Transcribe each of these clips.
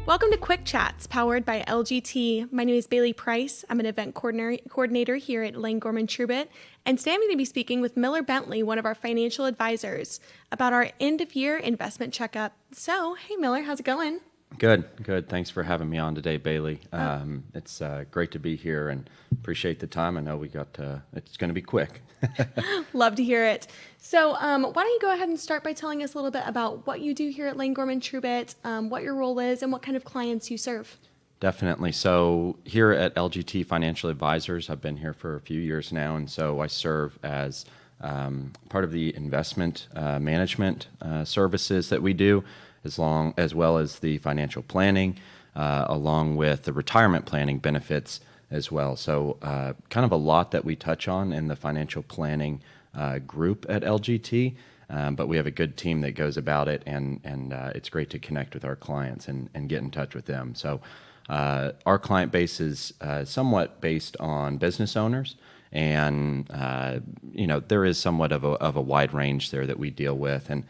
Welcome to Quick Chats, powered by LGT. My name is Bailey Price. I'm an event coordinator here at Lane Gorman Trubitt, and today I'm going to be speaking with Miller Bentley, one of our financial advisors, about our end-of-year investment checkup. So, hey Miller, how's it going? Good. Thanks for having me on today, Bailey. It's great to be here and appreciate the time. I know it's going to be quick. Love to hear it. So why don't you go ahead and start by telling us a little bit about what you do here at Lane Gorman Trubitt, what your role is, and what kind of clients you serve. Definitely. So here at LGT Financial Advisors, I've been here for a few years now, and so I serve as part of the investment management services that we do, as well as the financial planning, along with the retirement planning benefits as well. So kind of a lot that we touch on in the financial planning group at LGT, but we have a good team that goes about it, and it's great to connect with our clients and get in touch with them. So our client base is somewhat based on business owners, and there is somewhat of a wide range there that we deal with, and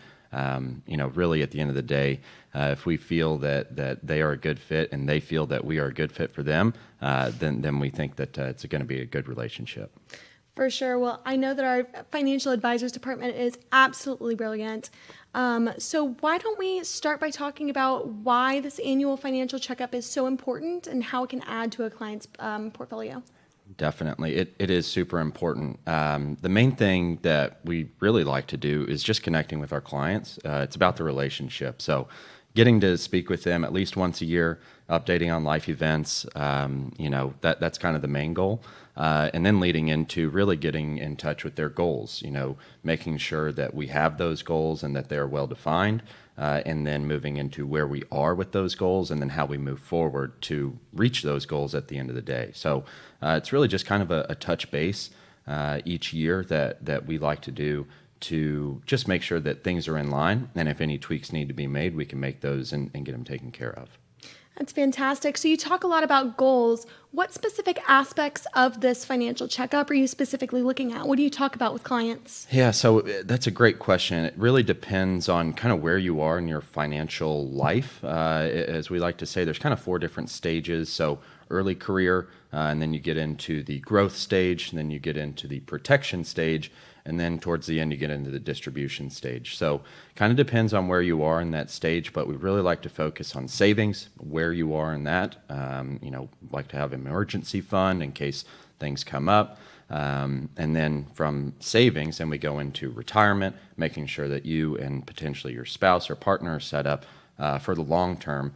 really at the end of the day, if we feel that they are a good fit and they feel that we are a good fit for them, then we think that it's going to be a good relationship. For sure. Well, I know that our financial advisors department is absolutely brilliant. So why don't we start by talking about why this annual financial checkup is so important and how it can add to a client's portfolio? Definitely. It is super important. The main thing that we really like to do is just connecting with our clients. It's about the relationship. So getting to speak with them at least once a year, updating on life events, that's kind of the main goal. And then leading into really getting in touch with their goals, making sure that we have those goals and that they're well defined, and then moving into where we are with those goals and then how we move forward to reach those goals at the end of the day. So it's really just kind of a touch base each year that we like to do to just make sure that things are in line, and if any tweaks need to be made, we can make those and get them taken care of. That's fantastic. So you talk a lot about goals. What specific aspects of this financial checkup are you specifically looking at? What do you talk about with clients? Yeah, so that's a great question. It really depends on kind of where you are in your financial life. As we like to say, there's kind of 4 different stages. So early career, and then you get into the growth stage, and then you get into the protection stage, and then towards the end you get into the distribution stage. So kind of depends on where you are in that stage, but we really like to focus on savings, where you are in that. Like to have an emergency fund in case things come up. And then from savings, then we go into retirement, making sure that you and potentially your spouse or partner are set up for the long term,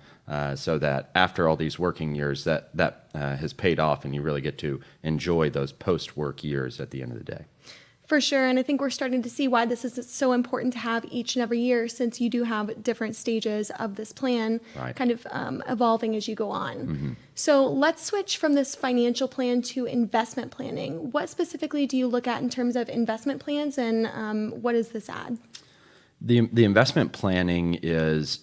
so that after all these working years that has paid off and you really get to enjoy those post-work years at the end of the day. For sure, and I think we're starting to see why this is so important to have each and every year, since you do have different stages of this plan, Right. kind of evolving as you go on. Mm-hmm. So let's switch from this financial plan to investment planning. What specifically do you look at in terms of investment plans, and what does this add? The investment planning is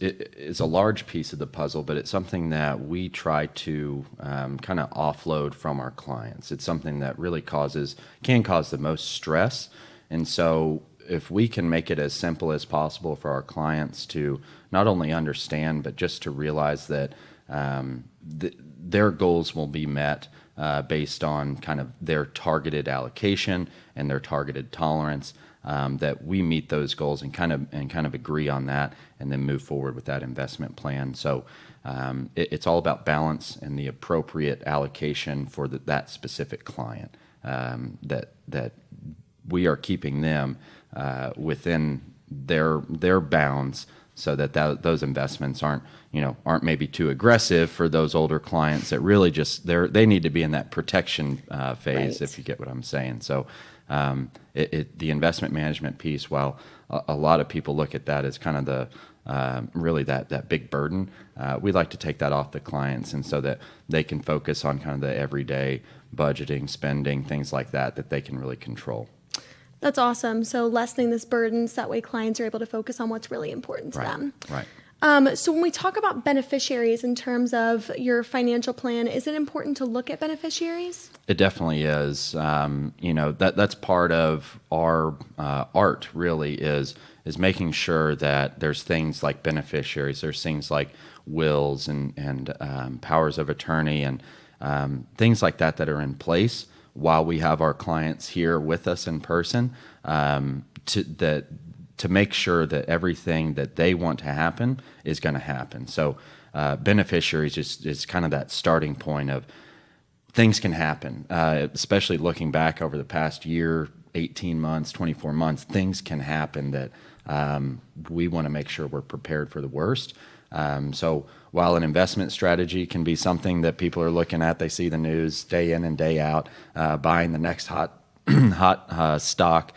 a large piece of the puzzle, but it's something that we try to kind of offload from our clients. It's something that really can cause the most stress, and so if we can make it as simple as possible for our clients to not only understand, but just to realize that their goals will be met based on kind of their targeted allocation and their targeted tolerance. That we meet those goals and kind of agree on that, and then move forward with that investment plan. So it's all about balance and the appropriate allocation for that specific client. That we are keeping them within their bounds, so that those investments aren't maybe too aggressive for those older clients that really just they need to be in that protection phase, Right. if you get what I'm saying. So the investment management piece, while a lot of people look at that as kind of the really that big burden, we like to take that off the clients, and so that they can focus on kind of the everyday budgeting, spending, things like that they can really control. That's awesome. So lessening this burden, so that way clients are able to focus on what's really important to them. Right. So when we talk about beneficiaries in terms of your financial plan, is it important to look at beneficiaries? It definitely is. That's part of our art, really, is making sure that there's things like beneficiaries, there's things like wills and powers of attorney and things like that are in place while we have our clients here with us in person, to make sure that everything that they want to happen is going to happen. So beneficiaries is kind of that starting point of things can happen, especially looking back over the past year, 18 months, 24 months, things can happen that we want to make sure we're prepared for the worst. So while an investment strategy can be something that people are looking at, they see the news day in and day out, buying the next hot stock.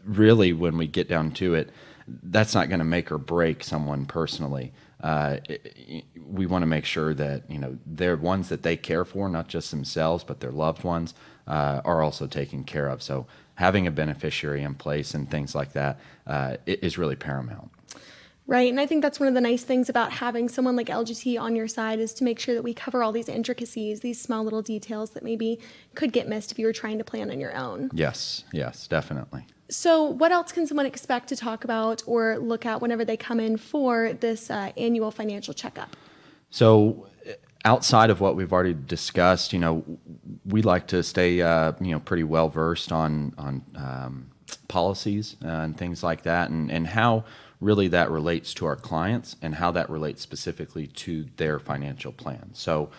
Really, when we get down to it, that's not going to make or break someone personally. We want to make sure that they're ones that they care for, not just themselves, but their loved ones are also taken care of. So having a beneficiary in place and things like that is really paramount. Right. And I think that's one of the nice things about having someone like LGT on your side is to make sure that we cover all these intricacies, these small little details that maybe could get missed if you were trying to plan on your own. Yes, definitely. So what else can someone expect to talk about or look at whenever they come in for this annual financial checkup? So outside of what we've already discussed, we like to stay, pretty well versed on policies and things like that, and how really that relates to our clients and how that relates specifically to their financial plan. So,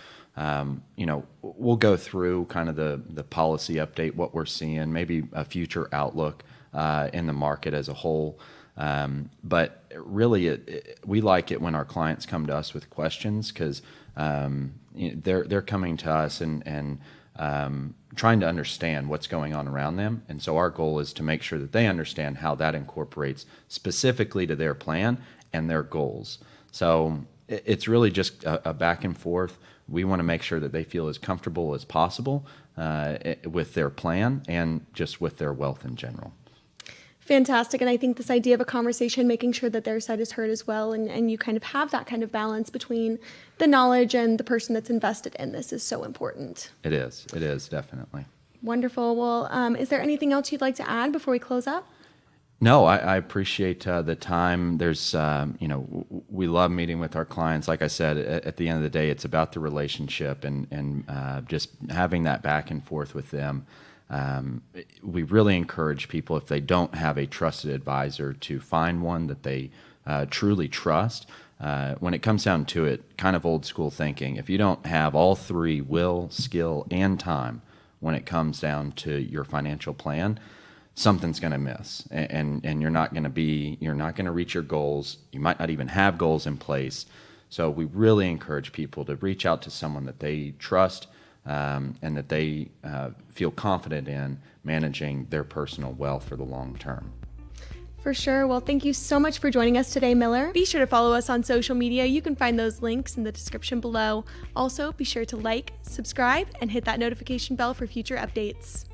we'll go through kind of the policy update, what we're seeing, maybe a future outlook in the market as a whole. But really, we like it when our clients come to us with questions because they're coming to us and trying to understand what's going on around them. And so our goal is to make sure that they understand how that incorporates specifically to their plan and their goals. So it's really just a back and forth. We want to make sure that they feel as comfortable as possible with their plan and just with their wealth in general. Fantastic. And I think this idea of a conversation, making sure that their side is heard as well, and you kind of have that kind of balance between the knowledge and the person that's invested in this is so important. It is definitely. Wonderful. Well, is there anything else you'd like to add before we close up? No, I appreciate the time. There's, we love meeting with our clients. Like I said, at the end of the day, it's about the relationship and just having that back and forth with them. We really encourage people, if they don't have a trusted advisor, to find one that they truly trust. When it comes down to it, kind of old school thinking, if you don't have all three, will, skill, and time, when it comes down to your financial plan, something's going to miss, and you're not going to reach your goals. You might not even have goals in place. So we really encourage people to reach out to someone that they trust, and that they feel confident in managing their personal wealth for the long term. For sure. Well, thank you so much for joining us today, Miller. Be sure to follow us on social media. You can find those links in the description below. Also, be sure to like, subscribe, and hit that notification bell for future updates.